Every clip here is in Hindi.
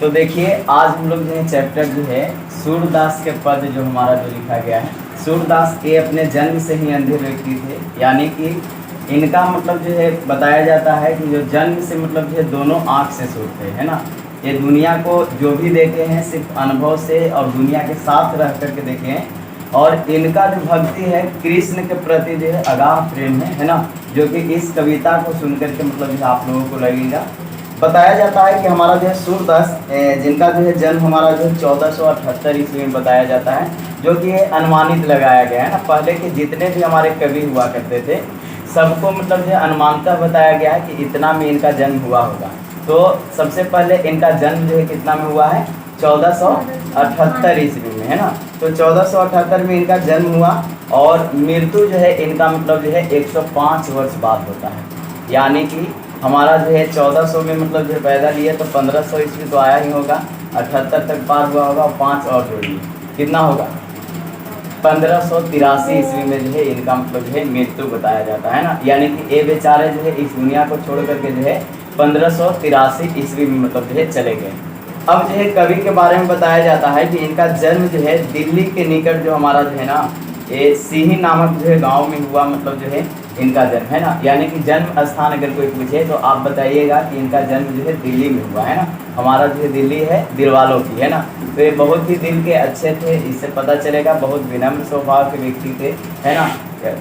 तो देखिए आज हम लोग जो है चैप्टर जो है सूरदास के पद जो हमारा जो लिखा गया है। सूरदास के अपने जन्म से ही अंधे व्यक्ति थे, यानी कि इनका मतलब जो है बताया जाता है कि जो जन्म से मतलब जो है दोनों आँख से सूरते है ना। ये दुनिया को जो भी देखे हैं सिर्फ अनुभव से और दुनिया के साथ रह करके देखे हैं। और इनका जो भक्ति है कृष्ण के प्रति जो है अगाध प्रेम है ना, जो कि इस कविता को सुन करके मतलब जो आप लोगों को लगेगा। बताया जाता है कि हमारा जो है सूरदास जिनका जो है जन्म हमारा जो है 1478 ईस्वी में बताया जाता है, जो कि अनुमानित लगाया गया है ना। पहले के जितने भी हमारे कवि हुआ करते थे सबको मतलब जो है अनुमानतः बताया गया है कि इतना में इनका जन्म हुआ होगा। तो सबसे पहले इनका जन्म जो है कितना में हुआ है, 1478 ईस्वी में, है ना। तो 1478 में इनका जन्म हुआ और मृत्यु जो है इनका मतलब जो है 105 वर्ष बाद होता है। यानी कि हमारा जो है 1400 में मतलब जो पैदा लिया तो 1500 ईस्वी तो आया ही होगा, 78 तक पार हुआ होगा और 5 और जोड़िए कितना होगा, 1583 ईस्वी में जो है इनका मतलब जो है मृत्यु बताया जाता है ना। यानी कि ये बेचारे जो है इस दुनिया को छोड़ करके जो है 1583 ईस्वी में मतलब जो है चले गए। अब जो है कवि के बारे में बताया जाता है कि इनका जन्म जो है दिल्ली के निकट जो हमारा जो है ना ये सिही नामक जो है गाँव में हुआ, मतलब जो है इनका जन्म, है ना। यानी कि जन्म स्थान अगर कोई पूछे तो आप बताइएगा कि इनका जन्म जो है दिल्ली में हुआ, है ना। हमारा जो है दिल्ली है दिल वालों की, है ना। तो ये बहुत ही दिल के अच्छे थे, इससे पता चलेगा बहुत विनम्र स्वभाव के व्यक्ति थे, है ना।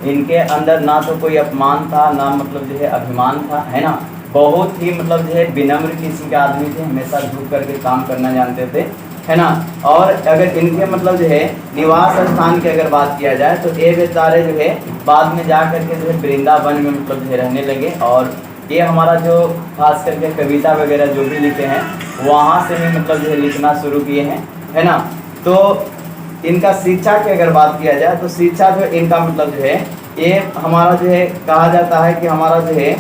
इनके अंदर ना तो कोई अपमान था ना मतलब जो है अभिमान था, है ना। बहुत ही मतलब जो है विनम्र किस्म के आदमी थे, हमेशा झुक करके काम करना जानते थे, है ना। और अगर इनके मतलब जो है निवास स्थान की अगर बात किया जाए तो ये बेचारे जो है बाद में जा करके जो है वृंदावन में मतलब जो है रहने लगे। और ये हमारा जो खास करके कविता वगैरह जो भी लिखे हैं वहाँ से भी मतलब जो है लिखना शुरू किए हैं, है ना। तो इनका शिक्षा की अगर बात किया जाए तो शिक्षा जो इनका मतलब जो है ये हमारा जो है कहा जाता है कि हमारा जो है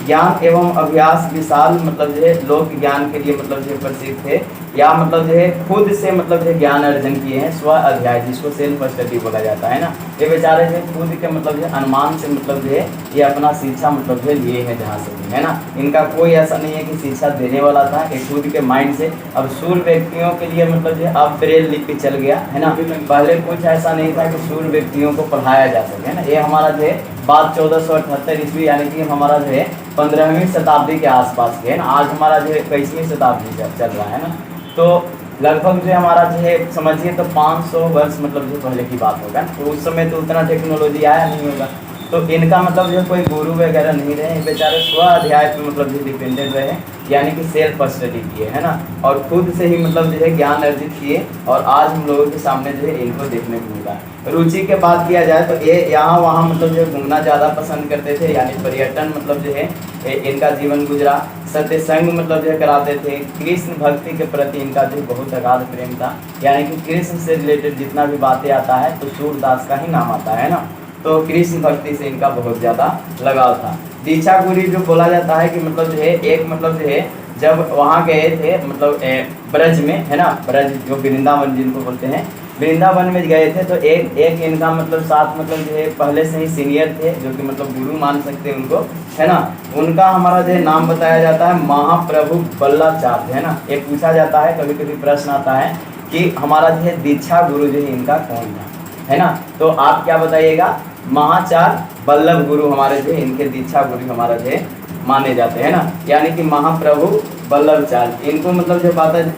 ज्ञान एवं अभ्यास विशाल मतलब जो है लोक ज्ञान के लिए मतलब जो है प्रसिद्ध थे, या मतलब जो है खुद से मतलब जो है ज्ञान अर्जन किए हैं, स्व अध्याय जिसको सेल्फ स्टडी बोला जाता है ना। ये बेचारे जो खुद के मतलब जो है अनुमान से मतलब जो है ये अपना शिक्षा मतलब जो है लिए हैं जहाँ से भी, है ना। इनका कोई ऐसा नहीं है कि शिक्षा देने वाला था, ये खुद के माइंड से। अब सूर व्यक्तियों के लिए मतलब जो है अब ब्रेल लिख के चल गया, है ना। पहले कुछ ऐसा नहीं था कि सूर व्यक्तियों को पढ़ाया जा सके, है ना। ये हमारा जो है बात 1478 ईस्वी यानी कि हमारा जो है 15वीं शताब्दी के आसपास के, है ना। आज हमारा जो है 21वीं शताब्दी चल रहा है ना। तो लगभग जो हमारा जो है समझिए तो 500 वर्ष मतलब जो पहले की बात होगा। तो उस समय तो उतना टेक्नोलॉजी आया नहीं होगा, तो इनका मतलब जो कोई गुरु वगैरह नहीं रहे, बेचारे स्व अध्याय पर मतलब जो डिपेंडेंट रहे, यानी कि सेल्फ स्टडी किए, है ना। और खुद से ही मतलब जो है ज्ञान अर्जित किए और आज हम लोगों के सामने जो है इनको देखने को मिला। रुचि के बात किया जाए तो ये यहाँ वहाँ मतलब जो घूमना ज़्यादा पसंद करते थे, यानी पर्यटन मतलब जो है इनका जीवन गुजरा। सत्संग मतलब जो है कराते थे। कृष्ण भक्ति के प्रति इनका जो बहुत अगाध प्रेम था, यानी कि कृष्ण से रिलेटेड जितना भी बातें आता है तो सूरदास का ही नाम आता है ना। तो कृष्ण भक्ति से इनका बहुत ज़्यादा लगाव था। दीक्षा गुरु जो बोला जाता है कि मतलब जो है एक मतलब जो है जब वहाँ गए थे मतलब ब्रज में, है ना, ब्रज जो वृंदावन जिनको बोलते हैं, वृंदावन में गए थे तो एक इनका मतलब साथ मतलब जो है पहले से ही सीनियर थे, जो कि मतलब गुरु मान सकते हैं उनको, है ना। उनका हमारा जो है नाम बताया जाता है महाप्रभु बल्लाचार्य, है ना। ये पूछा जाता है कभी कभी प्रश्न आता है कि हमारा जो है दीक्षा गुरु जो है इनका कौन था, है ना। तो आप क्या बताइएगा, महाचार्य बल्लभ गुरु हमारे जो इनके दीक्षा गुरु हमारा जो माने जाते हैं ना, यानी कि महाप्रभु बल्लभचार्य। इनको मतलब जो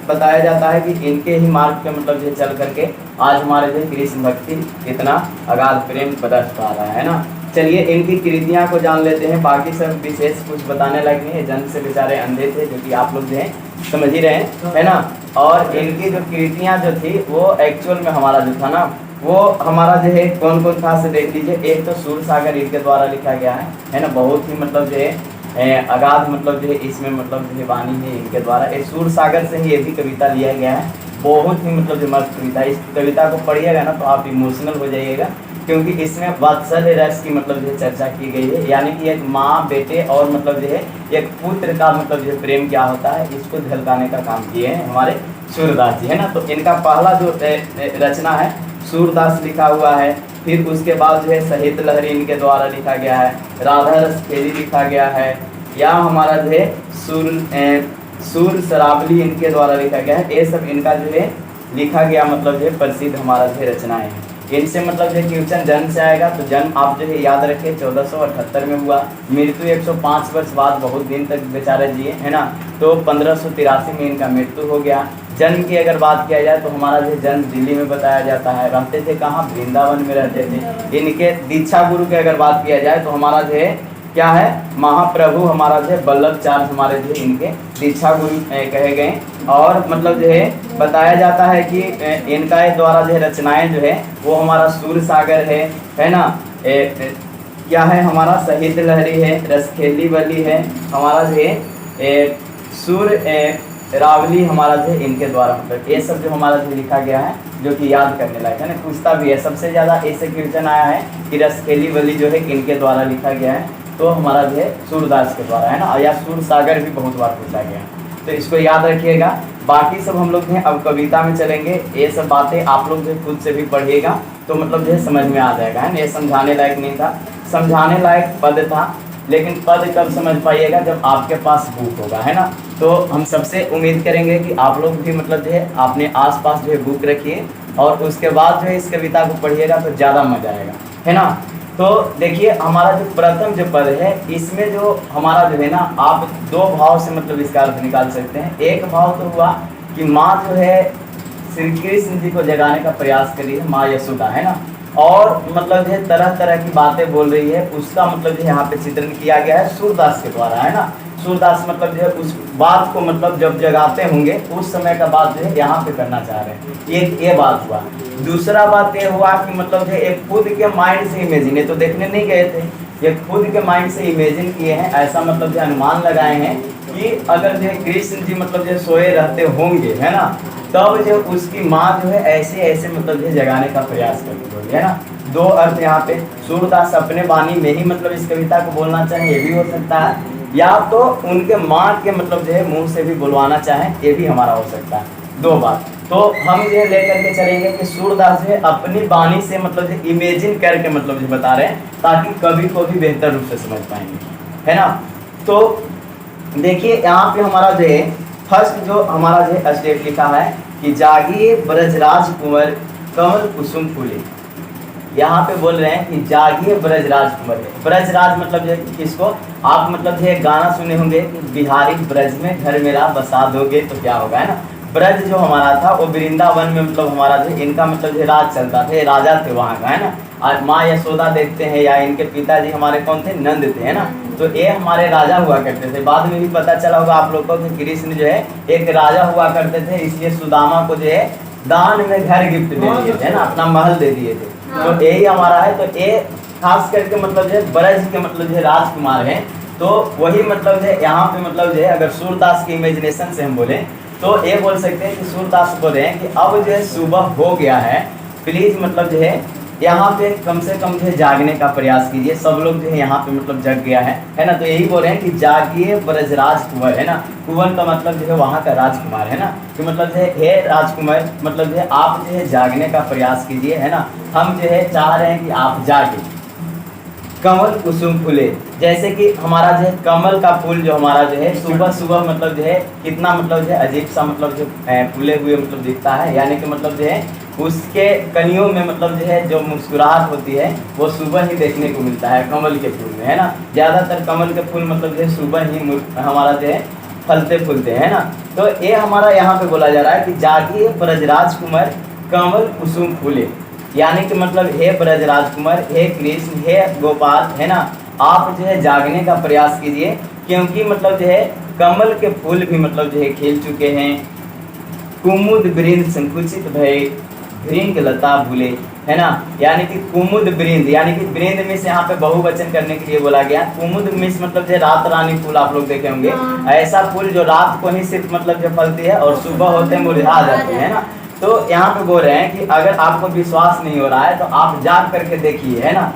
बताया जाता है कि इनके ही मार्ग पे मतलब जो चल करके आज हमारे जो कृष्ण भक्ति इतना अगाध प्रेम बरस पा रहा है ना। चलिए इनकी कृतियाँ को जान लेते हैं, बाकी सब विशेष कुछ बताने लायक नहीं है। जन्म से बेचारे अंधे थे, जो कि आप लोग जो है समझ ही रहे हैं, है ना। और इनकी जो कृतियाँ जो थी वो एक्चुअल में हमारा जो था ना वो हमारा जो है कौन कौन था से देख लीजिए। एक तो सूर सागर इनके द्वारा लिखा गया है ना। बहुत ही मतलब जो है अगाध मतलब जो है इसमें मतलब जो है वाणी है इनके द्वारा। एक सूर सागर से ही ये भी कविता लिया गया है। बहुत ही मतलब जो मस्त कविता, इस कविता को पढ़िएगा ना तो आप इमोशनल हो जाइएगा, क्योंकि इसमें वात्सल्य रस की मतलब जो है चर्चा की गई है, यानी कि एक माँ बेटे और मतलब जो है एक पुत्र का मतलब जो प्रेम क्या होता है इसको झलकाने का काम किए हैं हमारे सूरदास जी, है ना। तो इनका पहला जो रचना है सूरदास लिखा हुआ है। फिर उसके बाद जो है साहित्य लहरी इनके द्वारा लिखा गया है। राधा रस खेली लिखा गया है। या हमारा जो है सूर शरावली इनके द्वारा लिखा गया है। ये सब इनका जो है लिखा गया मतलब जो है प्रसिद्ध हमारा जो है रचनाएं हैं। इनसे मतलब जो क्वेश्चन जन्म से आएगा, तो जन्म आप जो है याद रखिए 1478 में हुआ। मृत्यु 105 वर्ष बाद, बहुत दिन तक बेचारे जिए, है ना। तो 1583 में इनका मृत्यु हो गया। जन्म की अगर बात किया जाए तो हमारा जो जन्म दिल्ली में बताया जाता है। रहते थे कहाँ? वृंदावन में रहते थे। इनके दीक्षा गुरु की अगर बात किया जाए तो हमारा जो है क्या है, महाप्रभु हमारा जो है वल्लभ चार्ज हमारे जो इनके दीक्षा गुरु कहे गए। और मतलब जो है बताया जाता है कि इनका द्वारा जो है रचनाएं जो है वो हमारा सूर सागर है ना। क्या है हमारा साहित्य लहरी है, रसखेली बली है, हमारा जो है सूर रावली हमारा जो है इनके द्वारा मतलब ये सब जो हमारा जो लिखा गया है, जो कि याद करने लायक है ना, पूछता भी है। सबसे ज़्यादा ऐसे क्वेश्चन आया है कि रसखेली बली जो है इनके द्वारा लिखा गया है, तो हमारा जो है सूरदास के द्वारा है ना। या सूर सागर भी बहुत बार पूछा गया है, तो इसको याद रखिएगा। बाकी सब हम लोग हैं अब कविता में चलेंगे। ये सब बातें आप लोग जो खुद से भी पढ़िएगा तो मतलब जो है समझ में आ जाएगा, है ना। ये समझाने लायक नहीं था, समझाने लायक पद था, लेकिन पद कब समझ पाइएगा? जब आपके पास बुक होगा, है ना। तो हम सबसे उम्मीद करेंगे कि आप लोग भी मतलब जो है अपने आसपास जो है बुक रखिए और उसके बाद जो है इस कविता को पढ़िएगा तो ज़्यादा मजा आएगा, है ना। तो देखिए हमारा जो प्रथम जो पद है, इसमें जो हमारा जो है ना, आप दो भाव से मतलब इसका अर्थ निकाल सकते हैं। एक भाव तो हुआ कि माँ जो है श्री कृष्ण जी को जगाने का प्रयास कर रही है, माँ यशोदा, है ना। और मतलब जो है तरह तरह की बातें बोल रही है, उसका मतलब जो है यहाँ पे चित्रण किया गया है सूरदास के द्वारा, है ना। सूरदास मतलब जो है उस बात को मतलब जब जगाते होंगे उस समय का बात जो है यहाँ पे करना चाह रहे हैं। ये बात हुआ। दूसरा बात ये हुआ कि मतलब जो है एक खुद के माइंड से इमेजिन, ये तो देखने नहीं गए थे, ये खुद के माइंड से इमेजिन किए हैं। ऐसा मतलब जो अनुमान लगाए हैं कि अगर जो कृष्ण जी मतलब जो सोए रहते होंगे, है ना, तब जो उसकी माँ जो है ऐसे ऐसे मतलब जो जगाने का प्रयास करती होगी, है ना। दो अर्थ यहाँ पे सूरदास अपने वाणी में ही मतलब इस कविता को बोलना चाहे, ये भी हो सकता है, या तो उनके माँ के मतलब जो है मुंह से भी बुलवाना चाहे, ये भी हमारा हो सकता है। दो बात तो हम ये लेकर के चलेंगे कि सूरदास जो है अपनी वाणी से मतलब जो इमेजिन करके मतलब जो बता रहे हैं, ताकि कवि को भी बेहतर रूप से समझ पाएंगे, है ना। तो देखिए यहाँ पे हमारा जो है फर्स्ट जो हमारा जो है स्टेप लिखा है कि जागिए ब्रजराज कुंवर कमल कुसुम फूले। यहाँ पे बोल रहे हैं कि जागिए ब्रजराज कुंवर। ब्रजराज मतलब जो किसको, आप मतलब जो गाना सुने होंगे कि बिहारी ब्रज में घर मेरा बसा दोगे तो क्या होगा, है ना। ब्रज जो हमारा था वो वृंदावन में मतलब हमारा जो इनका मतलब जो राज चलता था, राजा थे वहाँ का, है ना। आज माँ यशोदा देखते हैं, या इनके पिताजी हमारे कौन थे? नंद थे, है ना। तो ये हमारे राजा हुआ करते थे। बाद में भी पता चला होगा आप लोग को कि कृष्ण जो है एक राजा हुआ करते थे, इसलिए सुदामा को जो है दान में घर गिफ्ट दे दिए थे, ना, अपना महल दे दिए थे। तो यही हमारा है। तो ये खास करके मतलब जो है ब्रज के मतलब जो है राजकुमार हैं, तो वही मतलब जो है यहाँ पे मतलब जो है अगर सूरदास की इमेजिनेशन से हम बोले तो ये बोल सकते हैं कि सूरदास बोल रहे हैं कि अब जो है सुबह हो गया है, प्लीज मतलब जो है यहाँ पे कम से कम जो है जागने का प्रयास कीजिए। सब लोग जो है यहाँ पे मतलब जग गया है ना। तो यही बोल रहे हैं कि जागिए ब्रजराज कुंवर, है ना। कुंवर का मतलब जो है वहाँ का राजकुमार, है ना। कि मतलब जो है हे राजकुमार मतलब जो है आप जो है जागने का प्रयास कीजिए, है ना। हम जो है चाह रहे हैं कि आप जागे। कमल कुसुम फूले, जैसे कि हमारा जो है कमल का फूल जो हमारा जो है सुबह सुबह मतलब जो है कितना मतलब जो है अजीब सा मतलब जो फूले हुए मतलब दिखता है, यानी कि मतलब जो है उसके कलियों में मतलब जो है जो मुस्कुराहट होती है वो सुबह ही देखने को मिलता है कमल के फूल में, है ना। ज़्यादातर कमल के फूल मतलब जो है सुबह ही हमारा जो है फलते फूलते हैं ना। तो ये हमारा यहाँ पे बोला जा रहा है कि जागिए ब्रजराज कुंवर कमल कुसुम फूले, यानी कि मतलब हे ब्रजराज कुमार, हे कृष्ण, हे गोपाल, है ना, आप जो है जागने का प्रयास कीजिए, क्योंकि मतलब जो है कमल के फूल भी मतलब जो है खिल चुके हैं। कुमुद वृंद संकुचित भय भृंग लता भूले, है ना। यानी कि कुमुद वृंद, यानी कि वृंद में से यहाँ पे बहुवचन करने के लिए बोला गया। कुमुद में मतलब जो रात रानी फूल आप लोग देखे होंगे, ऐसा फूल जो रात को ही सिर्फ मतलब जो फलती है और सुबह होते मुरझा जाती है ना। तो यहाँ पे बोल रहे हैं कि अगर आपको विश्वास नहीं हो रहा है तो आप जाग करके देखिए, है ना।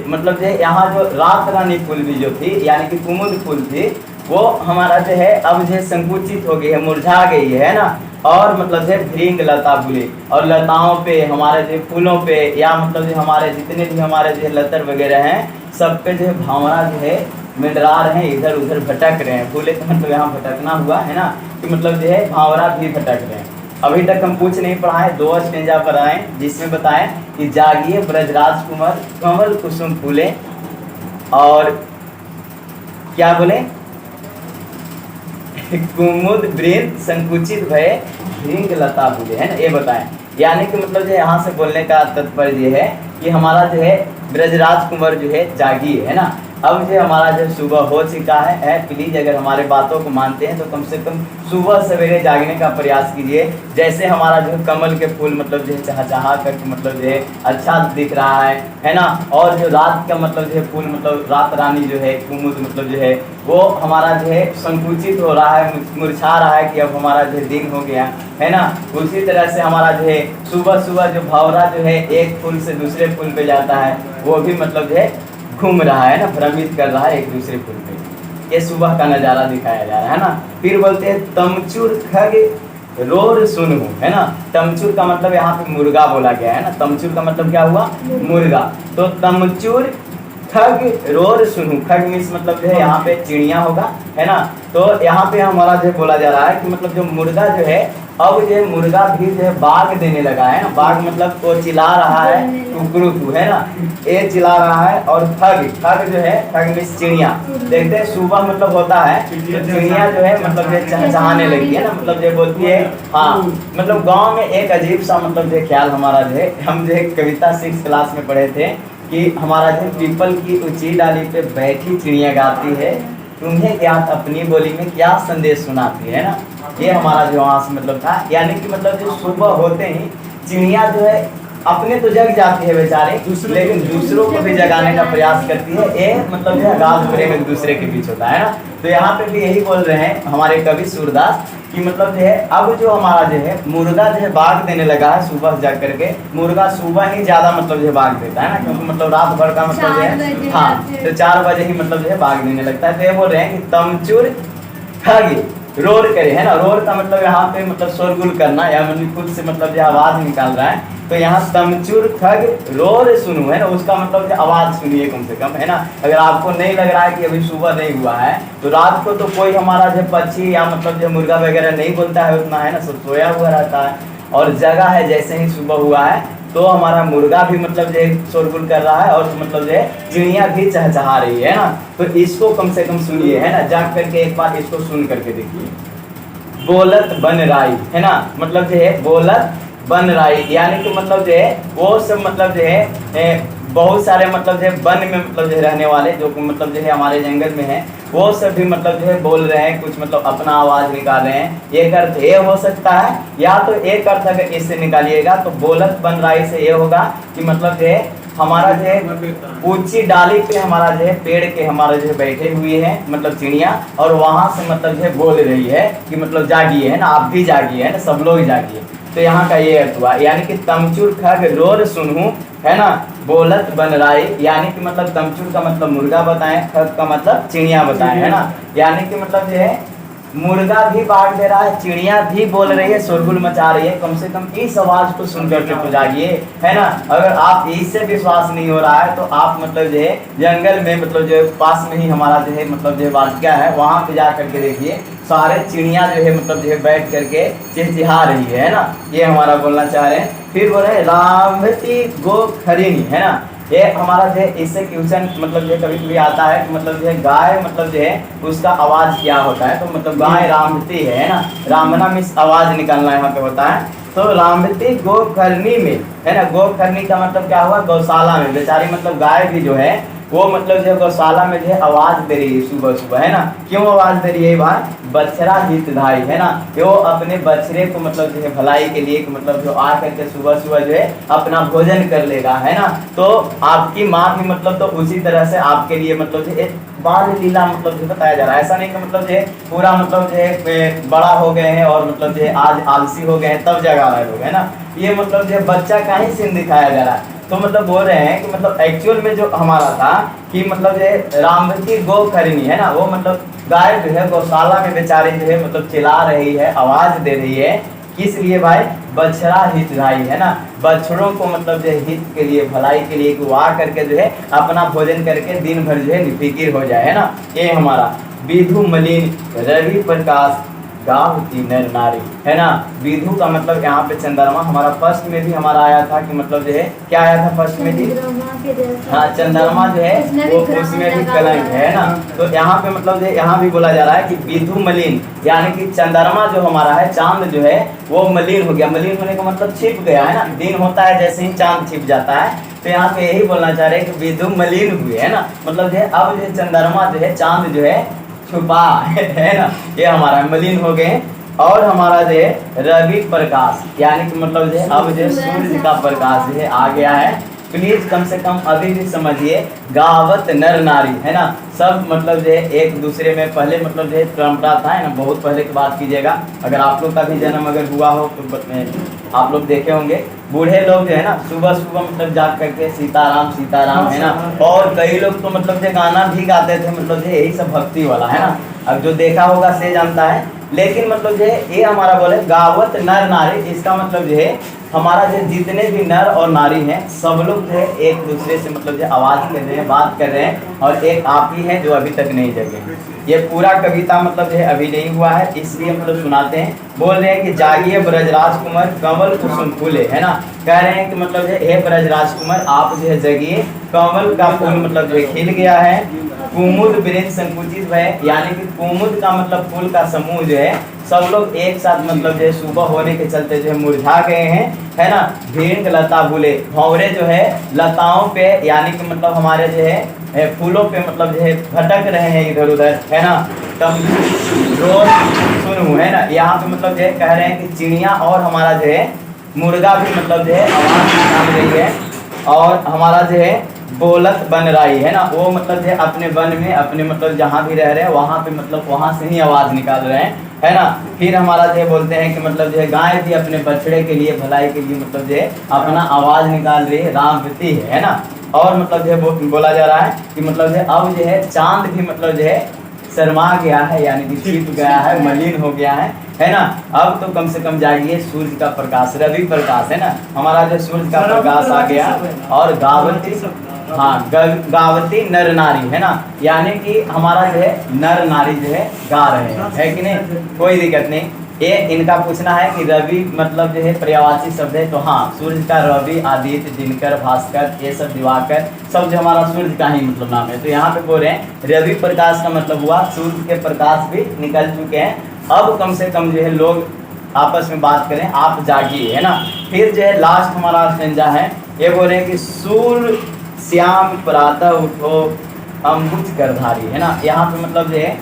मतलब जो यहाँ जो रात रानी फूल भी जो थी, यानी कि कुमुद फूल थी, वो हमारा जो है अब जो है संकुचित हो गई है, मुरझा गई है ना। और मतलब जो है भृंग लता फूले, और लताओं पे हमारे जो फूलों पे या मतलब जो हमारे जितने भी हमारे जो लतर वगैरह हैं सब पे जो है भावरा जो है मंडरा रहे हैं, इधर उधर भटक रहे हैं। फूले का मतलब यहाँ भटकना हुआ है ना, कि मतलब जो है भावरा भी भटक रहे हैं। अभी तक हम कुछ नहीं पढ़ाए, 2 स्टेंजा पर आए जिसमें बताएं कि जागिए ब्रजराज कुंवर कमल कुसुम फूले, और क्या बोले कुमुद वृंद संकुचित भय भृंग लता फूले, है ना, ये बताएं। यानी कि मतलब जो यहाँ से बोलने का तात्पर्य ये है कि हमारा जो है ब्रजराज कुंवर जो है जागिए, है ना। अब जो हमारा जो सुबह हो चुका है, प्लीज अगर हमारे बातों को मानते हैं तो कम से कम सुबह सवेरे जागने का प्रयास कीजिए। जैसे हमारा जो कमल के फूल मतलब जो है चहचहा करके मतलब जो है अच्छा दिख रहा है ना। और जो रात का मतलब जो है फूल मतलब रात रानी जो है कुमुद मतलब जो है वो हमारा जो है संकुचित हो रहा है, मुरझा रहा है कि अब हमारा जो है दिन हो गया, है ना। उसी तरह से हमारा जो है सुबह सुबह जो भंवरा जो है एक फूल से दूसरे फूल पे जाता है, वो भी मतलब जो है घूम रहा है ना, भ्रमित कर रहा है एक दूसरे फूल पे। ये सुबह का नज़ारा दिखाया जा रहा है ना। फिर बोलते हैं तमचुर खग रोर सुनहु, है ना। तमचुर का मतलब यहाँ पे मुर्गा बोला गया है ना। तमचुर का मतलब क्या हुआ, मुर्गा। तो तमचुर खग रोर सुनहु, खग मीन्स मतलब जो है यहाँ पे चिड़िया होगा, है ना। तो यहाँ पे हमारा जो बोला जा रहा है कि मतलब जो मुर्गा जो है अब जो मुर्गा भी जो है बाग देने लगा है ना। बाग मतलब तो चिल्ला रहा है कुकरू, है ना, ये चिल्ला रहा है। और ठग, ठग जो है ठग मीन्स चिड़िया। देखते हैं सुबह मतलब होता है तो चिड़िया जो है मतलब जो चहचहाने लगती है ना, मतलब जो बोलती है हाँ। मतलब गांव में एक अजीब सा मतलब जो ख्याल हमारा जो है, हम जो है कविता 6 क्लास में पढ़े थे कि हमारा जो पीपल की ऊंची डाली पे बैठी चिड़िया गाती है, तुम्हें क्या अपनी बोली में क्या संदेश सुनाती है ना। ये हमारा जो वहाँ से मतलब था। यानी कि मतलब जो सुबह होते ही चिड़िया जो है अपने तो जग जाती है बेचारे, लेकिन दूसरों को भी जगाने का प्रयास करती है। ये मतलब जो है गाल प्रेम एक दूसरे के बीच होता है ना। तो यहाँ पे भी यही बोल रहे हैं हमारे कवि सूरदास कि मतलब जो है अब जो हमारा जो है मुर्गा जो है बाग देने लगा है सुबह जा करके। मुर्गा सुबह ही ज्यादा मतलब जो है बाग देता है ना, क्योंकि मतलब रात भर का मतलब जो है हाँ, तो 4 बजे ही मतलब जो है बाग देने लगता है। तो ये बोल रहे हैं कि तमचुर खग रोर करे, है ना। रोर का मतलब यहाँ पे मतलब शोरगुल करना या मतलब खुद से मतलब जो आवाज निकाल रहा है। तो यहाँ तमचुर खग रोर सुनू, है ना, उसका मतलब आवाज सुनिए कम से कम, है ना। अगर आपको नहीं लग रहा है कि अभी सुबह नहीं हुआ है तो रात को तो कोई हमारा जो पक्षी या मतलब जो मुर्गा वगैरह नहीं बोलता है उतना, है ना, सब सोया हुआ रहता है। और जगह है जैसे ही सुबह हुआ है तो हमारा मुर्गा भी मतलब जो है शोरगुल कर रहा है और मतलब जो है चिड़िया भी चहचहा रही है ना। तो इसको कम से कम सुनिए, है ना, जाग करके एक बार इसको सुन करके देखिए। बोलत बन राई, है ना, मतलब जो है बोलत बन राई, यानी कि मतलब जो है वो सब मतलब जो है बहुत सारे मतलब जो है वन में मतलब जो है रहने वाले जो मतलब जो है हमारे जंगल में है, वो सब भी मतलब जो है बोल रहे हैं, कुछ मतलब अपना आवाज निकाल रहे हैं। एक अर्थ ये हो सकता है, या तो एक अर्थ अगर इससे निकालिएगा तो बोलत बन राई से ये होगा कि मतलब जो है हमारा जो है ऊंची डाली पे हमारा जो है पेड़ के हमारा जो है बैठे हुए हैं मतलब चिड़िया, और वहां से मतलब जो है बोल रही है कि मतलब जागिए, है ना, आप भी जागिए, है ना, सब लोग जागिए। तो यहाँ का ये अर्थ हुआ, यानी कि तमचुर खग रोर सुनहु, है ना, बोलत बन राई, यानी कि मतलब तमचुर का मतलब मुर्गा बताएं, खग का मतलब चिड़िया बताएं, है ना। यानी कि मतलब जो है मुर्गा भी बाग दे रहा है, चिड़िया भी बोल रही है, शोरगुल मचा रही है। कम से कम इस आवाज को सुन करके तो जागिए, है ना। अगर आप इससे विश्वास नहीं हो रहा है तो आप मतलब जो है जंगल में मतलब जो पास में ही हमारा जो है मतलब जो वाटिका है वहां पे जा करके देखिए, सारे चिड़िया जो है मतलब जो है बैठ करके चिहचिहा रही है ना। ये हमारा बोलना चाह रहे हैं। फिर बोल रहे रामवती गोखरिणी, है ना, ये हमारा जो है इससे क्वेश्चन मतलब जो कभी कभी आता है कि मतलब जो है गाय मतलब जो है उसका आवाज क्या होता है। तो मतलब गाय रामवती है ना, रामना मिस आवाज निकालना यहाँ पे होता है। तो रामवती गोखरनी में, है ना, गोखरनी का मतलब क्या हुआ, गौशाला में। बेचारी मतलब गाय भी जो है वो मतलब जो गौशाला में जो है आवाज दे रही है सुबह सुबह, है ना। क्यों आवाज दे रही है भाई, बछड़ा हितधारी, है ना, वो अपने बछड़े को मतलब जो है भलाई के लिए मतलब जो आ करके सुबह सुबह जो है अपना भोजन कर लेगा, है ना। तो आपकी माँ भी मतलब तो उसी तरह से आपके लिए मतलब जो एक बाल लीला मतलब जो बताया जा रहा है। ऐसा नहीं कि मतलब जो है पूरा मतलब जो है बड़ा हो गए हैं और मतलब जो है आज आलसी हो गए हैं तब जगा रहे लोग, है ना। ये मतलब जो है बच्चा का ही सीन दिखाया जा रहा है। तो मतलब बोल रहे हैं कि मतलब एक्चुअल में जो हमारा था कि मतलब जो है रामवती गोखरिणी, है ना, वो मतलब गाय जो है गौशाला में बेचारी जो है मतलब चिल्ला रही है, आवाज दे रही है किस लिए भाई? बछड़ा हितधारी, है ना, बछड़ों को मतलब जो है हित के लिए, भलाई के लिए, वो आ करके जो है अपना भोजन करके दिन भर जो है निफिकिर हो जाए, है ना। ये हमारा विधु मलिन रवि प्रकाश गावती नर नारी, है ना। विधु का मतलब यहाँ पे चंद्रमा, हमारा फर्स्ट में भी हमारा आया था कि मतलब जो है क्या आया था फर्स्ट में जी? हाँ, चंद्रमा जो है वो उसमें भी कलंक है ना। तो यहाँ पे मतलब जो है यहाँ भी बोला जा रहा है कि विधु मलिन, यानी कि चंद्रमा जो हमारा है, चांद जो है वो मलिन हो गया। मलिन होने का मतलब छिप गया, है ना। दिन होता है जैसे ही चांद छिप जाता है, तो यहाँ पे यही बोलना चाह रहे हैं कि विधु मलिन हुए, है ना। मतलब जो है अब जो है चंद्रमा जो है, चांद जो है छुपा है ना, ये हमारा मलिन हो गए। और हमारा जो है रवि प्रकाश, यानी कि मतलब जो है अब जो सूर्य का प्रकाश जो है आ गया है। प्लीज कम से कम अभी भी समझिए, गावत नर नारी, है ना, सब मतलब जो है एक दूसरे में पहले मतलब जो है परंपरा था, है ना, बहुत पहले की बात कीजिएगा। अगर आप लोग का भी जन्म अगर हुआ हो तो आप लोग देखे होंगे, बूढ़े लोग जो है ना सुबह सुबह मतलब जाग करके सीताराम सीताराम, है ना। और कई लोग तो मतलब जो गाना भी गाते थे, मतलब जो यही सब भक्ति वाला, है ना। अब जो देखा होगा से जानता है। लेकिन मतलब जो है ये हमारा बोले गावत नर नारी, इसका मतलब जो है हमारा जो जितने भी नर और नारी हैं सब लोग जो है एक दूसरे से मतलब जो आवाज़ कर रहे हैं, बात कर रहे हैं, और एक आप ही हैं जो अभी तक नहीं जगे। ये पूरा कविता मतलब जो है अभी नहीं हुआ है, इसलिए मतलब सुनाते हैं। बोल रहे हैं कि जागिए ब्रजराज कुमार कमल कुसुम फूले, है ना। कह रहे हैं कि मतलब जो हे ब्रजराज कुमार आप जो है जगिए, कमल का फूल मतलब जो है खिल गया है। कुमुद वृंद संकुचित है, यानी कि कुमुद का मतलब फूल का समूह जो है सब लोग एक साथ मतलब जो है सुबह होने के चलते जो है मुरझा गए हैं, है ना। भीड़ लता भूले, भंवरे जो है लताओं पे, यानी कि मतलब हमारे जो है फूलों पे मतलब जो है भटक रहे हैं इधर उधर, है ना। तब रोज सुनूं, है ना, यहाँ पे मतलब जो है कह रहे हैं कि चिड़िया और हमारा जो है मुर्गा भी मतलब जो है आवाज़ निकाल रही है, और हमारा जो है बोलत बन रही है ना, वो मतलब जो है अपने वन में अपने मतलब जहाँ भी रह रहे हैं वहाँ पे मतलब वहाँ से ही आवाज़ निकाल रहे हैं, है ना। फिर हमारा जो है बोलते हैं कि मतलब जो है गाय भी अपने बछड़े के लिए, भलाई के लिए मतलब जो है अपना आवाज़ निकाल रही है, रामवती है ना। और मतलब जो है बोला जा रहा है कि मतलब जो है अब जो है चांद भी मतलब जो है शर्मा गया है, यानी कि छिप गया है, मलिन हो गया है ना। अब तो कम से कम जाइए सूर्य का प्रकाश, रवि प्रकाश, है ना, हमारा जो सूर्य का प्रकाश आ गया। और गावती, हाँ गावती नर नारी, है ना, यानी कि हमारा जो है नर नारी जो है गा रहे हैं, है कि नहीं, कोई दिक्कत नहीं। ये इनका पूछना है कि रवि मतलब जो है पर्यायवाची शब्द है, तो हाँ सूर्य का रवि, आदित्य, दिनकर, भास्कर, ये सब दिवाकर, सब जो हमारा सूर्य का ही मतलब नाम है। तो यहाँ पे बोल रहे हैं रवि प्रकाश का मतलब हुआ सूर्य के प्रकाश भी निकल चुके हैं। अब कम से कम जो है लोग आपस में बात करें, आप जागिए, है ना। फिर जो है लास्ट हमारा संजा है, ये बोल रहे हैं कि सूर्य श्याम प्रातः उठो अम्बुज करधारी, है ना। यहाँ पे मतलब जो है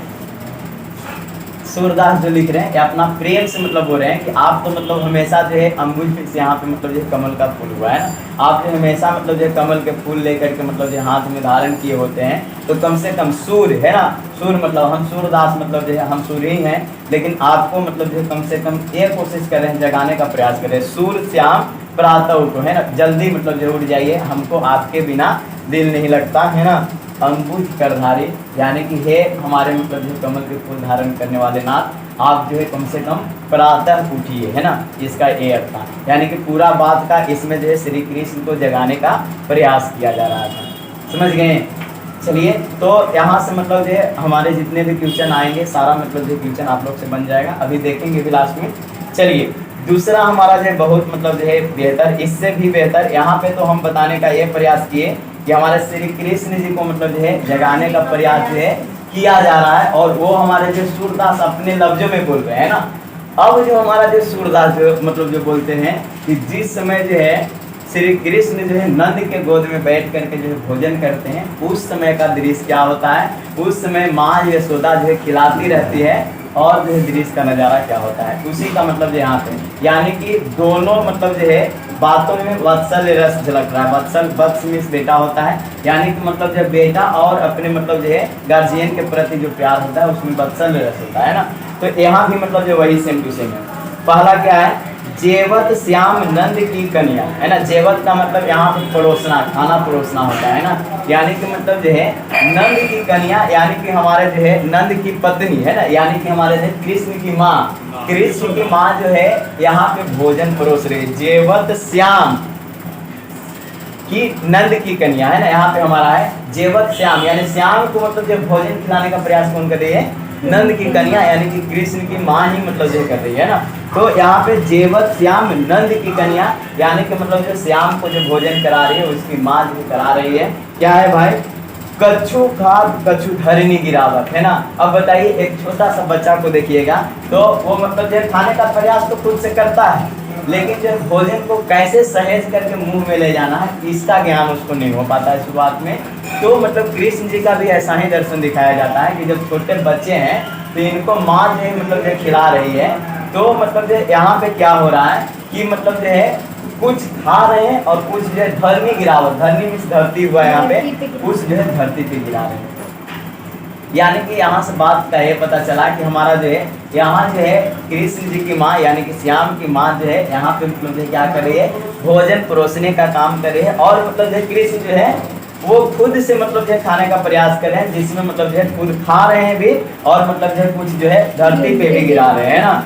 सूरदास जो लिख रहे हैं ये अपना प्रेम से मतलब बोल रहे हैं कि आप तो मतलब हमेशा जो है अम्बुज से यहाँ पे मतलब जो कमल का फूल हुआ है ना, आप जो हमेशा मतलब जो कमल के फूल लेकर के मतलब जो हाथ में धारण किए होते हैं, तो कम से कम सूर्य, है ना, सूर्य मतलब हम सूरदास मतलब जो है हम सूर्य ही हैं, लेकिन आपको मतलब जो कम से कम ये कोशिश कर रहे हैं, जगाने का प्रयास कर रहे हैं। सूर्य श्याम प्रातः उठो, है ना, जल्दी मतलब जो उठ जाइए, हमको आपके बिना दिल नहीं लगता, है ना। अंबुज करधारी, यानी कि हे हमारे मतलब जो कमल के फूल धारण करने वाले नाथ, आप जो है कम से कम प्रातः उठिए, है ना, इसका ये अर्थ था। यानी कि पूरा बात का इसमें जो है श्री कृष्ण को जगाने का प्रयास किया जा रहा था, समझ गए। चलिए, तो यहाँ से मतलब जो है हमारे जितने भी क्वेश्चन आएंगे सारा मतलब जो क्वेश्चन आप लोग से बन जाएगा, अभी देखेंगे भी लास्ट में। चलिए, दूसरा हमारा जो है बहुत मतलब जो है बेहतर, इससे भी बेहतर, यहाँ पे तो हम बताने का ये प्रयास किए कि हमारे श्री कृष्ण जी को मतलब जो है जगाने का प्रयास जो है किया जा रहा है, और वो हमारे जो सूरदास अपने लफ्जों में बोल रहे हैं ना। अब जो हमारा जो सूरदास जो मतलब जो बोलते हैं कि जिस समय जो है श्री कृष्ण जो है नंद के गोद में बैठ करके जो है भोजन करते हैं, उस समय का दृश्य क्या होता है, उस समय माँ यशोदा जो है खिलाती रहती है, और जो है दृश्य का नज़ारा क्या होता है, उसी का मतलब यहाँ पे, यानी कि दोनों मतलब जो है बातों में वत्सल रस झलक रहा है। वत्सल वत्स मीन्स बेटा होता है, यानी कि मतलब जो बेटा और अपने मतलब जो है गार्जियन के प्रति जो प्यार होता है उसमें वत्सल रस होता है ना। तो यहाँ भी मतलब जो वही सेम टू सेम है। पहला क्या है, जेवत श्याम नंद की कन्या, है ना। जेवत का मतलब यहाँ पे परोसना, खाना परोसना होता है ना, यानी कि मतलब जो है नंद की कन्या, यानी कि हमारे जो है नंद की पत्नी, है ना, यानी कि हमारे जो कृष्ण की माँ, कृष्ण की माँ जो है यहाँ पे भोजन परोस रही है। जेवत श्याम की नंद की कन्या है ना, यहाँ पे हमारा है जेवत श्याम, यानी श्याम को मतलब जब भोजन खिलाने का प्रयास कौन कर रही है? नंद की कन्या, यानी कि कृष्ण की माँ ही मतलब ये कर रही है ना। तो यहाँ पे जेवत श्याम नंद की कन्या, यानी कि मतलब जो श्याम को जो भोजन करा रही है उसकी माँ जो करा रही है, क्या है भाई? कछु खाद कछु धरनी गिरावत, है ना। अब बताइए, एक छोटा सा बच्चा को देखिएगा तो वो मतलब जो खाने का प्रयास तो खुद से करता है, लेकिन जो भोजन को कैसे सहेज करके मुंह में ले जाना है इसका ज्ञान उसको नहीं हो पाता है शुरुआत में। तो मतलब कृष्ण जी का भी ऐसा ही दर्शन दिखाया जाता है कि जब छोटे बच्चे हैं तो इनको माँ जो है मतलब जो खिला रही है, तो मतलब जो यहाँ पे क्या हो रहा है कि मतलब जो है कुछ खा रहे हैं और कुछ जो है धरनी गिरावत, धरनी मीन्स धरती हुआ है यहाँ पे, कुछ जो है धरती पे गिरा रहे हैं। यानी कि यहाँ से बात का ये पता चला कि हमारा जो है यहाँ जो है कृष्ण जी की माँ यानी कि श्याम की माँ जो है यहाँ पे मतलब जो क्या कर रही है? भोजन परोसने का काम कर रही है। और मतलब जो कृष्ण जो है वो खुद से मतलब जो खाने का प्रयास कर रहे हैं, जिसमें मतलब जो है खुद खा रहे हैं भी और मतलब जो कुछ जो है धरती पे भी गिरा रहे हैं ना।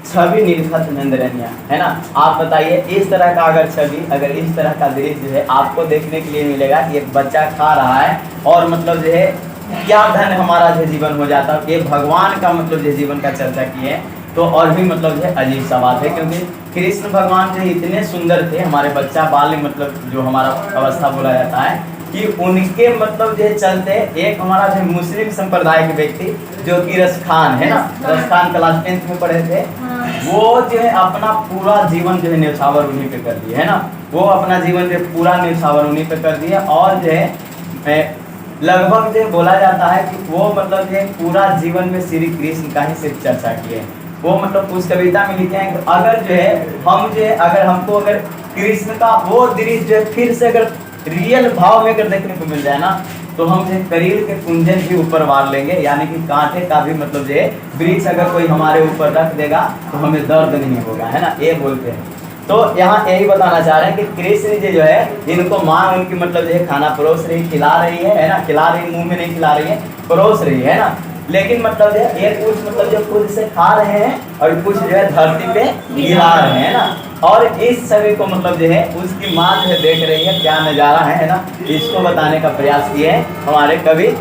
छवि निर्खत नंदरनिया, है ना। आप बताइए, इस तरह का अगर छवि, अगर इस तरह का दृश्य जो है आपको देखने के लिए मिलेगा कि एक बच्चा खा रहा है और मतलब जो है क्या धन हमारा जो जीवन हो जाता है। ये भगवान का मतलब जो जीवन का चर्चा किए तो और भी मतलब जो है अजीब सा बात है, क्योंकि कृष्ण भगवान जो इतने सुंदर थे, हमारे बच्चा बाल मतलब जो हमारा अवस्था बोला जाता है कि उनके मतलब जो चलते एक हमारा जो मुस्लिम संप्रदाय के व्यक्ति जो कि रस खान है ना, रस खान क्लास 10th में पढ़े थे, वो जो है अपना पूरा जीवन जो है न्यौछावर उन्हीं पे कर दिया है ना। वो अपना जीवन जो पूरा न्यौछावर उन्हीं पे कर दिया और जो है लगभग जो बोला जाता है कि वो मतलब जो पूरा जीवन में श्री कृष्ण का ही सिर्फ चर्चा किए। वो मतलब उस कविता में लिखे हैं कि अगर जो है हम जो है अगर हमको अगर कृष्ण का वो दृश्य जो है फिर से अगर रियल भाव में अगर देखने को मिल जाए ना, तो हम जो करील के कुंजन भी ऊपर वार लेंगे, यानी कि कांटे का भी मतलब जो है वृक्ष अगर कोई हमारे ऊपर रख देगा तो हमें दर्द नहीं होगा, है ना, ये बोलते हैं। तो यहाँ यही बताना चाह रहे हैं कि कृष्ण जी जो है इनको माँ उनकी मतलब जो है खाना परोस रही, खिला रही है ना, खिला रही, मुंह में नहीं खिला रही है, परोस रही है ना। लेकिन मतलब जो है ये कुछ मतलब जो खुद से खा रहे हैं और कुछ जो है धरती पे गिरा रहे हैं ना। और इस छवि को मतलब जो है उसकी माँ जो है देख रही है, क्या नजारा है ना, इसको बताने का प्रयास किए हैं हमारे कवि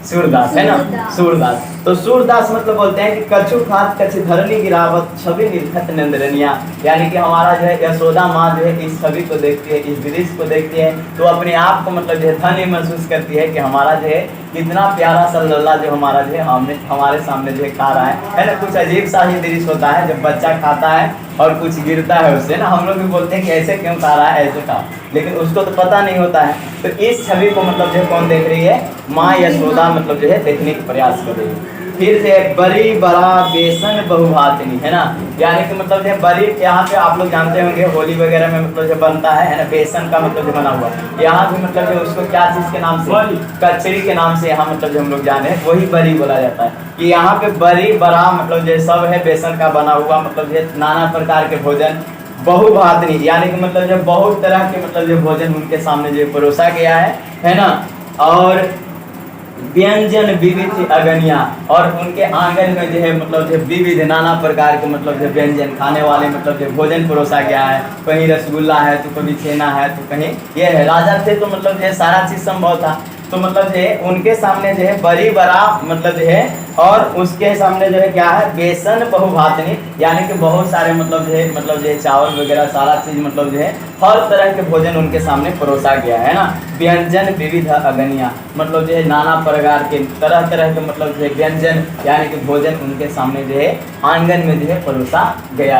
सूरदास, है ना, सूरदास। तो सूरदास मतलब बोलते हैं कि कछु खात कछु धरनी गिरावत छवि निर्खत नंदरनिया, यानी कि हमारा जो है यशोदा माँ जो है इस छवि को देखती है, इस दृश्य को देखती है तो अपने आप को मतलब जो है धन्य महसूस करती है कि हमारा जो है कितना प्यारा सा लल्ला जो हमारा जो है हमारे सामने जो है खा रहा है ना। कुछ अजीब सा ही दृश्य होता है जब बच्चा खाता है और कुछ गिरता है उससे ना, हम लोग भी बोलते हैं कि ऐसे क्यों खा रहा है, ऐसे खा, लेकिन उसको तो पता नहीं होता है। तो इस छवि को मतलब जो है कौन देख रही है? माँ यशोदा मतलब जो है देखने का प्रयास कर रही है। फिर से बड़ी बड़ा बेसन बहुभातनी, है ना, यानी कि मतलब जो बड़ी, यहाँ पे आप लोग जानते होंगे होली वगैरह में मतलब जो बनता है ना, बेसन का मतलब जो बना हुआ, यहाँ भी मतलब जो उसको क्या चीज के नाम से, कचरी के नाम से यहाँ मतलब जो हम लोग जाने वही बड़ी बोला जाता है। कि यहाँ पे बड़ी बड़ा मतलब जो सब है बेसन का बना हुआ, मतलब जो नाना प्रकार के भोजन बहुभातनी, यानी कि मतलब जो बहुत तरह के मतलब जो भोजन उनके सामने जो परोसा गया है ना। और व्यंजन विविध अगनिया, और उनके आंगन में जो है मतलब जो विविध नाना प्रकार के मतलब जो व्यंजन खाने वाले मतलब जो भोजन परोसा गया है। कहीं रसगुल्ला है तो कभी छेना है तो कहीं ये है। राजा थे तो मतलब जो है सारा चीज संभव था, तो मतलब जो है उनके सामने जो है बड़ी बड़ा मतलब जो है, और उसके सामने जो है क्या है? बेसन बहुभातनी, यानी कि बहुत सारे मतलब जो है चावल वगैरह सारा चीज मतलब जो है हर तरह के भोजन उनके सामने परोसा गया है ना। व्यंजन विविध अगनिया, मतलब जो है नाना प्रकार के तरह तरह के मतलब जो है व्यंजन यानी कि भोजन उनके सामने जो है आंगन में जो है परोसा गया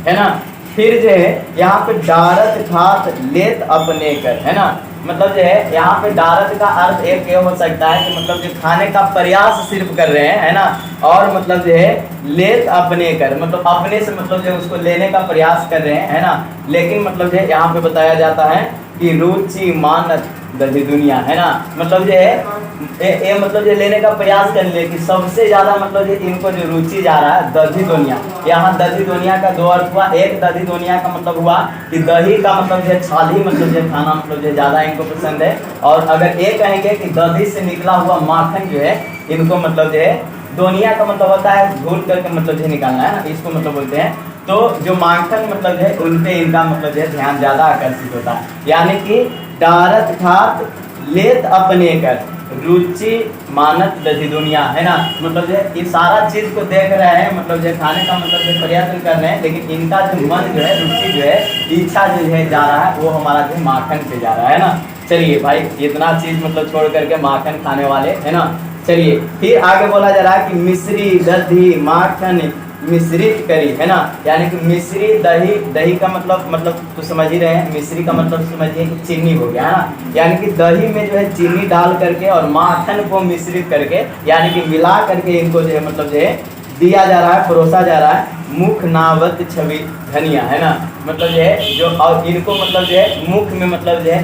है ना। फिर जो है यहाँ पे डारत खात लेत अपने कर, है ना, मतलब जो है यहाँ पे डारत का अर्थ एक ये हो सकता है कि मतलब जो खाने का प्रयास सिर्फ कर रहे हैं, है ना, और मतलब जो है लेत अपने कर, मतलब अपने से मतलब जो उसको लेने का प्रयास कर रहे हैं, है ना। लेकिन मतलब जो है यहाँ पे बताया जाता है कि रुचि मानत दधी दुनिया, है ना, मतलब जो है ये मतलब जो लेने का प्रयास कर ले कि सबसे ज्यादा मतलब जो इनको जो रुचि जा रहा है दधी दुनिया। यहाँ दधी दुनिया का दो अर्थ हुआ, एक दधी दुनिया का मतलब हुआ कि दही का मतलब जो छाल ही मतलब जो खाना मतलब जो ज्यादा इनको पसंद है, और अगर ये कहेंगे कि दधी से निकला हुआ माखन जो है इनको मतलब जो है दोनिया का मतलब होता है घोल करके मतलब जो निकालना है ना, इसको मतलब बोलते हैं। तो जो माखन मतलब है उनपे इनका मतलब जो है ध्यान ज्यादा आकर्षित होता है, यानी कि डारत खात लेत अपने कर रुचि मानत दधी दुनिया, है ना। मतलब जो है ये सारा चीज को देख रहे हैं, मतलब जो खाने का मतलब जो प्रयत्न कर रहे हैं, लेकिन इनका जो मन जो है, रुचि जो है, इच्छा जो है जा रहा है, वो हमारा जो है माखन पे जा रहा है ना। चलिए भाई, इतना चीज मतलब छोड़ करके माखन खाने वाले, है ना। चलिए फिर आगे बोला जा रहा है कि मिश्री दही माखन मिश्रित करी, है ना। यानी कि मिश्री दही, दही का मतलब तो समझ ही रहे हैं, मिश्री का मतलब समझिए कि चीनी हो गया, है ना। यानी कि दही में जो है चीनी डाल करके और माखन को मिश्रित करके, यानी कि मिला करके इनको जो है मतलब जो है दिया जा रहा है, परोसा जा रहा है। मुख नावत छवि धनिया, है ना। मतलब जो है जो, और इनको मतलब जो है मुख में मतलब जो है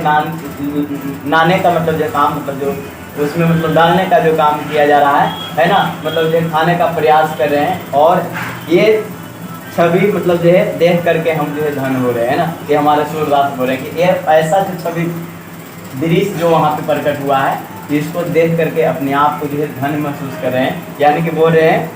नाने का मतलब जो काम, मतलब जो उसमें मतलब डालने का जो काम किया जा रहा है ना। मतलब जो खाने का प्रयास कर रहे हैं, और ये छवि मतलब जो है देख करके हम जो है धन हो रहे हैं ना। ये हमारे सूर्यदास बोल रहे हैं कि ये ऐसा जो छवि दृश्य जो वहाँ पे प्रकट हुआ है, इसको देख करके अपने आप को जो है धन महसूस कर रहे हैं। यानी कि बोल रहे हैं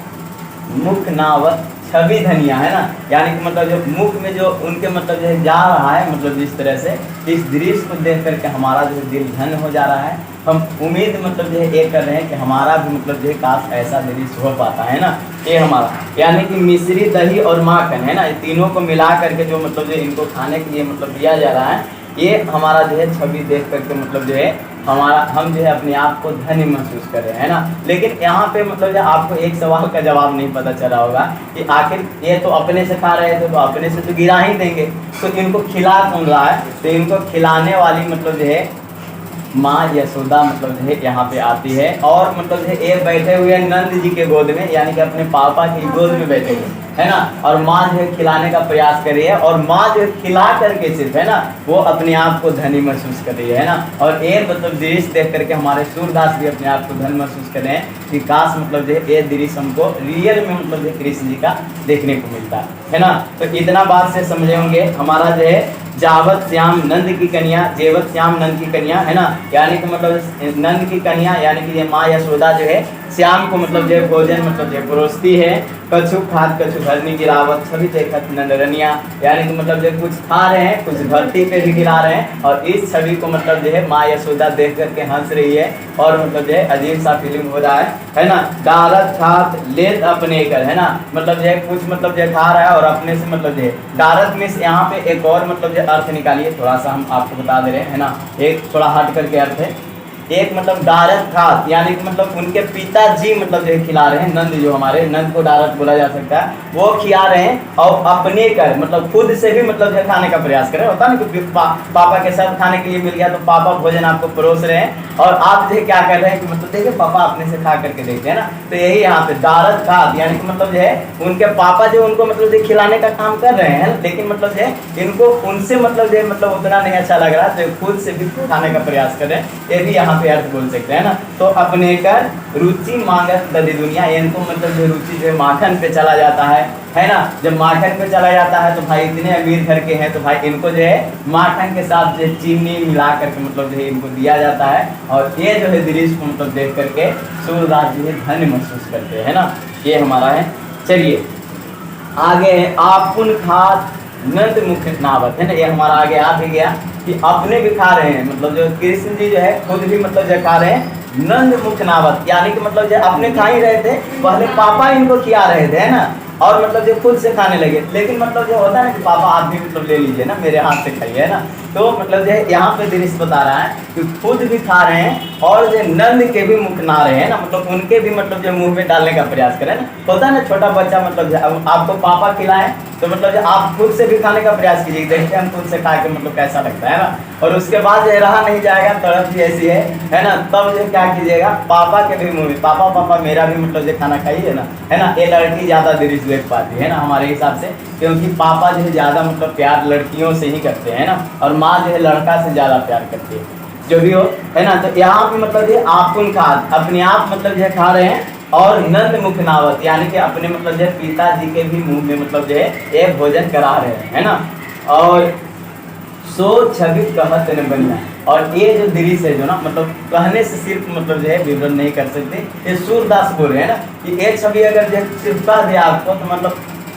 मुख नावत छवि धनिया, है ना। यानी कि मतलब जो मुख में जो उनके मतलब जो है जा रहा है, मतलब जिस तरह से इस दृश्य को देख करके हमारा जो है दिल धन हो जा रहा है। हम उम्मीद मतलब जो है ये कर रहे हैं कि हमारा भी मतलब जो है काश ऐसा दृश्य हो पाता है ना। ये हमारा, यानी कि मिश्री दही और माखन, है ना, ये तीनों को मिला करके जो मतलब जो इनको खाने के लिए मतलब दिया जा रहा है, ये हमारा जो है छवि देख करके मतलब जो है हमारा, हम जो है अपने आप को धन्य महसूस कर रहे हैं ना। लेकिन यहाँ पे मतलब जो आपको एक सवाल का जवाब नहीं पता चला होगा कि आखिर ये तो अपने से खा रहे थे, तो अपने से तो गिरा ही देंगे, तो इनको खिला कौन रहा है? तो इनको खिलाने वाली मतलब जो है माँ यशोदा मतलब जो है यहाँ पे आती है, और मतलब जो है ये बैठे हुए नंद जी के गोद में, यानी कि अपने पापा की गोद में बैठे हुए, है ना। और माँ जो है खिलाने का प्रयास कर रही है, और माँ जो है खिला करके सिर्फ, है ना, वो अपने आप को धनी महसूस कर रही है ना। और ये मतलब दृश्य देख करके हमारे सूरदास भी अपने आप को धन महसूस कर रहे हैं कि काश मतलब जो है ये दृश्य हमको रियल में मतलब जो कृष्ण जी का देखने को मिलता है ना। तो इतना बात से समझे होंगे, हमारा जो है जावत श्याम नंद की कन्या, जेवत श्याम नंद की कन्या, है ना। यानी कि मतलब नंद की कन्या, यानी कि ये माँ यशोदा जो है श्याम को मतलब जो भोजन मतलब जो परोसती है। कछु खाद कछु धरनी गिरावत छवि देखत नंदरनिया, यानी कि मतलब जो कुछ खा रहे हैं, कुछ धरती पे भी गिरा रहे हैं, और इस छवि को मतलब जो है माँ यशोदा देख करके हंस रही है, और मतलब जो है अजीब सा फीलिंग हो रहा है ना। डारत खात लेत अपने कर, है ना, मतलब जो है कुछ मतलब जो खा रहा है और अपने से मतलब जो है डारत में से यहाँ पे एक और मतलब जो अर्थ निकालिए, थोड़ा सा हम आपको बता दे रहे हैं, है ना। एक थोड़ा हट करके अर्थ है, एक मतलब डारत खात, यानी कि मतलब उनके पिताजी मतलब जो खिला रहे हैं, नंद जो हमारे, नंद को डारत बोला जा सकता है, वो खिला रहे हैं, और अपने कर मतलब खुद से भी मतलब जो खाने का प्रयास कर रहे हैं। होता ना कि पापा के साथ खाने के लिए मिल गया, तो पापा भोजन आपको परोस रहे हैं, और आप जो क्या कर रहे हैं कि मतलब देखिए पापा अपने से खा करके देखते हैं ना। तो यही यहाँ पे डारत खात, यानी कि मतलब जो है उनके पापा जो उनको मतलब जो खिलाने का काम कर रहे हैं, लेकिन मतलब जो है इनको उनसे मतलब जो मतलब उतना नहीं अच्छा लग रहा, तो खुद से भी खाने का प्रयास कर रहे हैं। ये भी यहाँ पे अर्थ बोल सकते हैं ना। तो अपने कर रुचि मांगत दधी दुनिया, इनको मतलब जो रुचि जो है माखन पे चला जाता है ना। जब माखन पे चला जाता है तो भाई इतने अमीर घर के हैं, तो भाई इनको जो है माखन के साथ जो चीनी मिला करके मतलब जो है इनको दिया जाता है, और ये जो है दृश्य को मतलब देख करके सूरदास जी धन्य महसूस करते हैं ना। ये हमारा है। चलिए आगे है आपुन खात नंद मुख नावत, है ना। ये हमारा आगे आ भी गया कि अपने भी खा रहे हैं, मतलब जो कृष्ण जी जो है खुद भी मतलब जो खा रहे हैं नंद मुख नावत, यानी कि मतलब जो अपने खा ही रहे थे, पहले पापा इनको खिला रहे थे, है ना, और मतलब जो खुद से खाने लगे। लेकिन मतलब जो होता है ना कि पापा आप भी मतलब ले लीजिए ना, मेरे हाथ से खाइए, है ना। तो मतलब जो यहाँ पे दृश्य बता रहा है कि खुद भी खा रहे हैं, और जो नंद के भी मुख ना रहे हैं ना, मतलब उनके भी मतलब जो मुंह में डालने का प्रयास करें ना। होता है ना छोटा बच्चा मतलब आपको पापा खिलाएं, तो मतलब जो आप खुद से भी खाने का प्रयास कीजिए, देखते हैं हम खुद से खा के मतलब कैसा लगता है ना। और उसके बाद जो रहा नहीं जाएगा, तड़प भी ऐसी है ना, तब जो क्या कीजिएगा, पापा के भी मुंह में पापा पापा मेरा भी मतलब जो खाना खाइए ना, है ना। ये लड़की ज़्यादा दृश्य देख पाती है ना हमारे हिसाब से, क्योंकि पापा जो है ज़्यादा मतलब प्यार लड़कियों से ही करते हैं ना, और माँ जो है लड़का से ज़्यादा प्यार करती है, जो भी हो, है ना। तो यहाँ पे मतलब ये आपुन खाद, अपने आप मतलब जो खा रहे हैं, और नंद मुख नावत, यानी कि अपने मतलब जो पिताजी के भी मुंह में मतलब जो है ये भोजन करा रहे हैं, है ना। और सो छवि कहत न बनिया। और ये जो दृश्य है जो ना मतलब कहने से सिर्फ मतलब जो है विवरण नहीं कर सकते, ये सूरदास बोल रहे हैं ना कि एक छवि अगर जो सिर्फ कह दिया आपको तो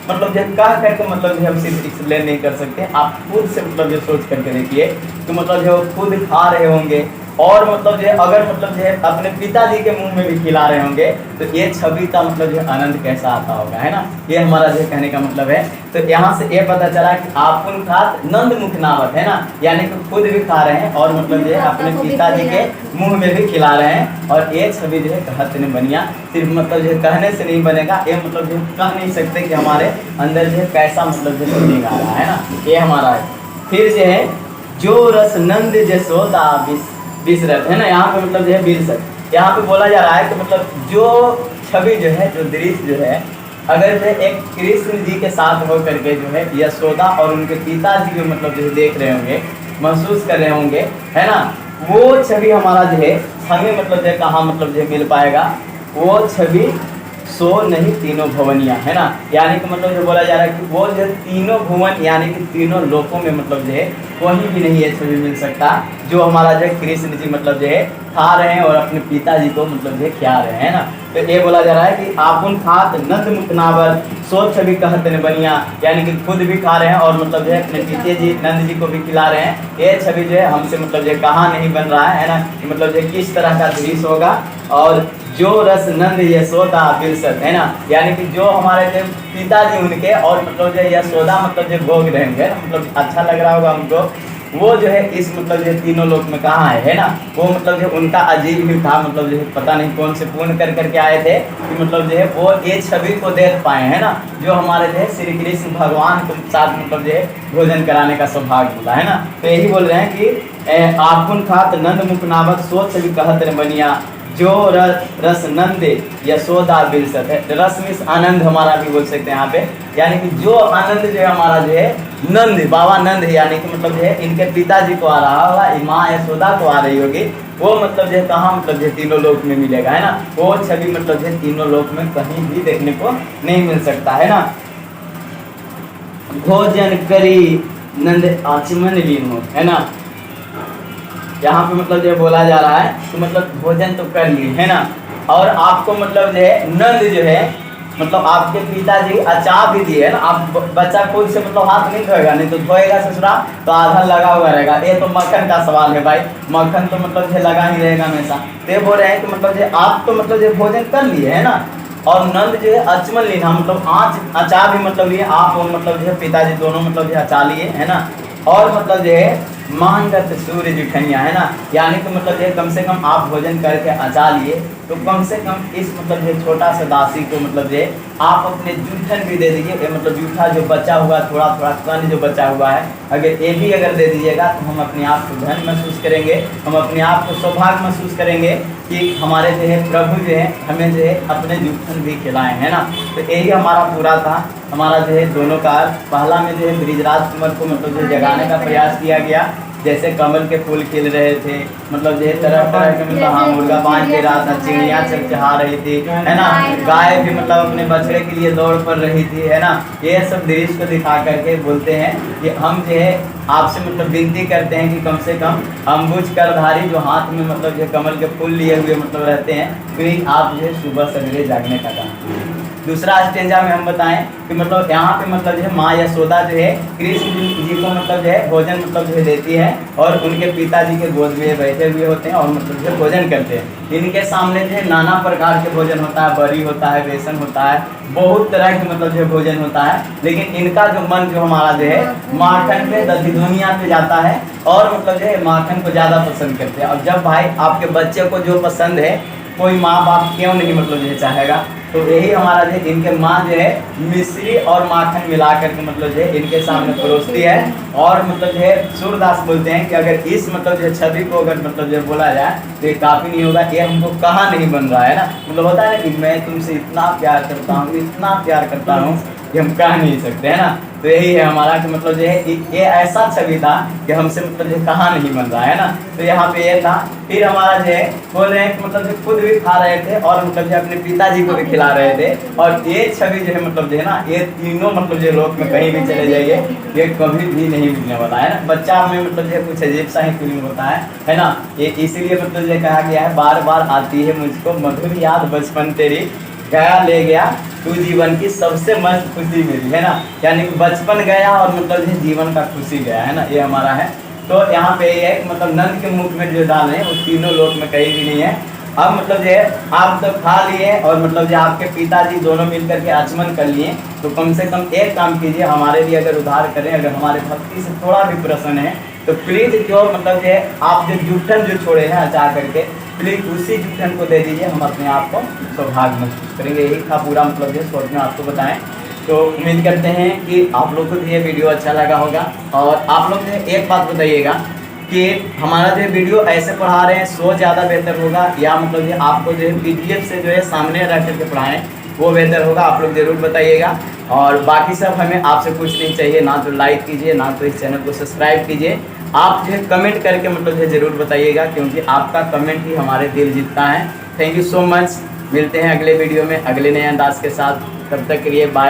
मतलब जो कह करके मतलब जो हम सिर्फ एक्सप्लेन नहीं कर सकते, आप खुद से मतलब जो सोच करके देखिए तो मतलब जो खुद खा रहे होंगे और मतलब जो अगर मतलब जो अपने पिताजी के मुंह में भी खिला रहे होंगे तो ये छवि का मतलब जो आनंद कैसा आता होगा, है ना। ये हमारा जो कहने का मतलब है। तो यहाँ से ये पता चला कि आपुन खात नंद मुख नावत, है ना, यानी कि खुद भी खा रहे हैं और मतलब जो अपने पिताजी के मुंह में भी खिला रहे हैं। और ये छवि जो है कहत न बनिया, सिर्फ मतलब जो कहने से नहीं बनेगा, ये मतलब जो कह नहीं सकते कि हमारे अंदर जो है कैसा मतलब जो फीलिंग आ रहा है ना, ये हमारा है। फिर जो है जो रस नंद जसोदा बिसरत, है ना, यहाँ पे मतलब जो है बिरसत, यहाँ पे बोला जा रहा है कि मतलब जो छवि जो है जो दृश्य जो है अगर जो एक कृष्ण जी के साथ हो करके जो है यशोदा और उनके पिताजी को मतलब जो देख रहे होंगे, महसूस कर रहे होंगे, है ना, वो छवि हमारा जो है हमें मतलब जो कहाँ मतलब जो मिल पाएगा, वो छवि सो नहीं तीनों भवनिया, है ना, यानी कि मतलब जो बोला जा रहा है कि वो जो तीनों भुवन यानी कि तीनों लोकों में मतलब जो है कहीं भी नहीं ये छवि मिल सकता जो हमारा जो कृष्ण जी मतलब जो है खा रहे हैं और अपने पिताजी को मतलब जो खिला रहे हैं ना। तो ये बोला जा रहा है कि आपुन खात नंद मुख नावर सो छवि कहत न बनिया, यानी कि खुद भी खा रहे हैं और मतलब जो है अपने पिताजी नंद जी को भी खिला रहे हैं। ये छवि जो है हमसे मतलब जो कहाँ नहीं बन रहा है ना, कि मतलब जो किस तरह का दृश्य होगा। और जो रस नंद यशोदा बिरसत, है ना, यानी कि जो हमारे जो पिताजी उनके और मतलब जो यशोदा मतलब जो भोग रहेंगे मतलब अच्छा लग रहा होगा उनको, वो जो है इस मतलब जो तीनों लोक में कहाँ है ना, वो मतलब जो उनका अजीब ही था, मतलब जो है पता नहीं कौन से पुण्य कर करके आए थे कि मतलब जो है वो ये छवि को देख पाए, है ना, जो हमारे जो है श्री कृष्ण भगवान के साथ मतलब जो है भोजन कराने का सौभाग्य मिला, है ना। तो यही बोल रहे हैं कि आपुन खात नंद मुख नावक सो छवि कहत न बनिया, जो रस नंद यशोदा बिरसत है। रस मीन्स आनंद हमारा भी बोल सकते हैं यहाँ पे, यानी कि जो आनंद जो है हमारा जो है नंद बाबा नंद है, यानी कि मतलब जो है इनके पिताजी को आ रहा होगा, माँ यशोदा को आ रही होगी, वो मतलब जो है कहाँ मतलब जो तीनों लोक में मिलेगा, है ना, वो छवि मतलब जो तीनों लोक में कहीं भी देखने को नहीं मिल सकता, है ना। भोजन करी नंद आचमन लीन हो, है ना, यहाँ पे मतलब जो बोला जा रहा है तो मतलब भोजन तो कर लिए, है ना, और आपको मतलब जो है नंद जो है मतलब आपके पिताजी अचार भी दिए, है ना, आप बच्चा खुद से मतलब हाथ नहीं धोएगा, नहीं तो धोएगा ससुरा तो आधा लगा हुआ रहेगा। ये तो मक्खन का सवाल है भाई, मक्खन तो मतलब जो लगा ही रहेगा हमेशा। तो ये बोल रहे हैं कि मतलब जो आप तो मतलब जो भोजन कर लिए, है ना, और नंद जो है अचमन लेना मतलब अचार भी मतलब लिए आप मतलब जो है पिताजी दोनों मतलब जो अचार लिए, है ना, और मतलब जो है मानगत सूर्य जुठनिया, है ना, यानी कि मतलब ये कम से कम आप भोजन करके अचा लिए तो कम से कम इस मतलब ये छोटा सा दासी को मतलब ये आप अपने जूठन भी दे दीजिए, ये मतलब जूठा जो बचा हुआ थोड़ा थोड़ा कण जो बचा हुआ है अगर ये भी अगर दे दीजिएगा तो हम अपने आप को धन महसूस करेंगे, हम अपने आप को सौभाग्य महसूस करेंगे कि हमारे जो है प्रभु जो है हमें जो है अपने जूठन भी खिलाएं, है ना। तो यही हमारा पूरा था, हमारा जो है दोनों का पहला में जो है ब्रिजराज कुमार को मतलब जो जगाने का प्रयास किया गया, जैसे कमल के फूल खिल रहे थे, मतलब जो तरह तरह के मतलब हाँ मुर्गा बांध दे रहा था, चिड़िया चहचहा रही थी, है ना, गाय भी मतलब अपने बछड़े के लिए दौड़ पड़ रही थी, है ना। ये सब दृश्य को दिखा करके बोलते हैं कि हम जो है आपसे मतलब विनती करते हैं कि कम से कम अम्बुज करधारी जो हाथ में मतलब जो कमल के फूल लिए हुए मतलब रहते हैं, फिर आप जो है सुबह सवेरे जागने का काम। दूसरा स्टेंजा में हम बताएं कि मतलब यहाँ पे मतलब जो है माँ यशोदा जो है कृष्ण जी को मतलब जो है भोजन मतलब जो है देती है और उनके पिताजी के गोद में बैठे हुए होते हैं और मतलब जो है भोजन करते हैं। इनके सामने जो है नाना प्रकार के भोजन होता है, बरी होता है, बेसन होता है, बहुत तरह के मतलब जो है भोजन होता है, लेकिन इनका जो मन जो हमारा जो है माखन पे दधी दुनिया पे जाता है और मतलब जो है माखन को ज़्यादा पसंद करते हैं। और जब भाई आपके बच्चे को जो पसंद है कोई माँ बाप क्यों नहीं मतलब जो चाहेगा, तो यही हमारा जो इनके माँ जो है मिश्री और माखन मिला करके मतलब जो है इनके सामने परोसती है और मतलब जो है सूरदास बोलते हैं कि अगर इस मतलब जो छवि को अगर मतलब जो बोला जाए तो ये काफ़ी नहीं होगा, ये हमको कहाँ नहीं बन रहा है ना, मतलब होता है ना कि मैं तुमसे इतना प्यार करता हूँ, इतना प्यार करता हूँ, कि हम कह नहीं सकते, है ना। तो यही है हमारा कि मतलब जो है ये ऐसा छवि था कि हमसे मतलब जो कहा नहीं बन रहा है ना। तो यहाँ पे ये था। फिर हमारा जो है बोल रहे हैं कि मतलब जो खुद भी खा रहे थे और मतलब जो अपने पिताजी को भी खिला रहे थे। और ये छवि जो है मतलब जो है ना, ये तीनों मतलब जो लोक में कहीं भी चले जाइए ये कभी भी नहीं मिलने वाला है ना। बच्चा में मतलब जो कुछ अजीब सा ही फीलिंग होता है ना। ये इसीलिए मतलब जो कहा गया है, बार बार आती है मुझको मधुर याद बचपन तेरी, गया ले गया तू जीवन की सबसे मस्त खुशी मेरी, है ना। यानी कि बचपन गया और मतलब ये जीवन का खुशी गया, है ना। ये हमारा है। तो यहाँ पे ये है कि मतलब नंद के मुख में जो दाल है वो तीनों लोक में कहीं भी नहीं है। अब मतलब जो है आप तो खा लिए और मतलब जो आपके पिताजी दोनों मिलकर के आचमन कर लिए, तो कम से कम एक काम कीजिए, हमारे लिए अगर उद्धार करें, अगर हमारे भक्ति से थोड़ा भी प्रसन्न है तो प्लीज जो मतलब जो है आप जो जूठन जो छोड़े हैं अचा करके, प्लीज उसी जूठन को दे दीजिए। हम अपने आप को सौभाग्य महसूस करेंगे। यही था पूरा मतलब जो शॉर्ट में आपको बताएं। तो उम्मीद करते हैं कि आप लोग को भी ये वीडियो अच्छा लगा होगा। और आप लोग ने एक बात बताइएगा कि हमारा जो वीडियो ऐसे पढ़ा रहे हैं सो ज़्यादा बेहतर होगा या मतलब ये आपको जो है PDF से जो है सामने रख करके पढ़ाएं वो बेहतर होगा, आप लोग ज़रूर बताइएगा। और बाकी सब हमें आपसे कुछ नहीं चाहिए, ना तो लाइक कीजिए, ना तो इस चैनल को सब्सक्राइब कीजिए। आप जो है कमेंट करके मतलब ये ज़रूर बताइएगा, क्योंकि आपका कमेंट ही हमारे दिल जीतता है। Thank you so much. मिलते हैं अगले वीडियो में अगले नए अंदाज के साथ। तब तक के लिए बाय।